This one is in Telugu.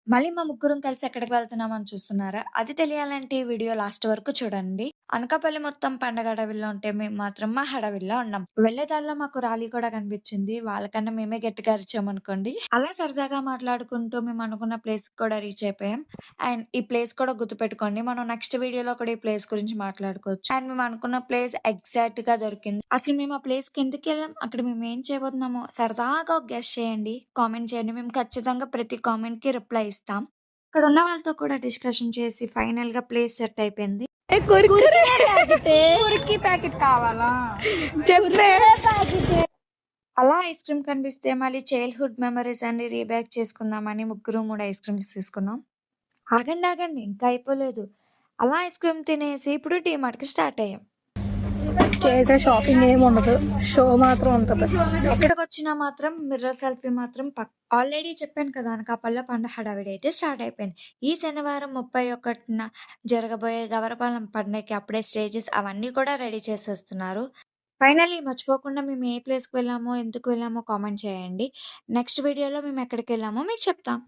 మళ్ళీ మా ముగ్గురం కలిసి ఎక్కడికి వెళ్తున్నామని చూస్తున్నారా? అది తెలియాలంటే ఈ వీడియో లాస్ట్ వరకు చూడండి. అనకాపల్లి మొత్తం పండగ హడావిడిలో ఉంటే మేము మాత్రం మా హడావిడిలో ఉన్నాం. వెళ్ళే దారిలో మాకు రాలీ కూడా కనిపించింది. వాళ్ళకన్నా మేమే గట్టిగా అరిచామనుకోండి. అలా సరదాగా మాట్లాడుకుంటూ మేము అనుకున్న ప్లేస్‌కి కూడా రీచ్ అయిపోయాం. అండ్ ఈ ప్లేస్ కూడా గుర్తుపెట్టుకోండి. మనం నెక్స్ట్ వీడియోలో కూడా ఈ ప్లేస్ గురించి మాట్లాడుకోవచ్చు. అండ్ మేము అనుకున్న ప్లేస్ ఎగ్జాక్ట్‌గా దొరికింది. అసలు మేము ఆ ప్లేస్‌కి ఎందుకెళ్ళాం? అక్కడ మేము ఏం చేయబోతున్నామో సరదాగా ఒక గెస్ చేయండి. కామెంట్ చేయండి. మేము ఖచ్చితంగా ప్రతి కామెంట్‌కి రిప్లై ఇస్తాం. అక్కడ ఉన్న వాళ్ళతో కూడా డిస్కషన్ చేసి ఫైనల్‌గా ప్లేస్ సెట్ అయిపోయింది. కుర్కీ ప్యాకెట్ కావాలా? చెప్పే. అలా ఐస్ క్రీమ్ కనిపిస్తే మళ్ళీ చైల్డ్‌హుడ్ మెమోరీస్ అన్ని రీబ్యాక్ చేసుకుందామని ముగ్గురం 3 ఐస్ క్రీమ్స్ తీసుకున్నాం. ఆగండి ఇంకా అయిపోలేదు. అలా ఐస్ క్రీమ్ తినేసి ఇప్పుడు డీమార్ట్‌కి స్టార్ట్ అయ్యాం. చేసే షాపింగ్ ఏమి ఉండదు, షో మాత్రం ఉంటది. ఎక్కడికొచ్చినా మాత్రం మిర్రర్ సెల్ఫీ మాత్రం ఆల్రెడీ చెప్పాను కదా! అనకాపల్లిలో పండగ హడావిడి అయితే స్టార్ట్ అయిపోయింది. ఈ శనివారం 31న జరగబోయే గవరపాలెం పండగకి అప్పుడే స్టేజెస్ అవన్నీ కూడా రెడీ చేసేస్తున్నారు. ఫైనల్లీ మర్చిపోకుండా మేము ఏ ప్లేస్‌కి వెళ్ళామో, ఎందుకు వెళ్ళామో కామెంట్ చేయండి. నెక్స్ట్ వీడియోలో మేము ఎక్కడికెళ్ళామో మీకు చెప్తాం.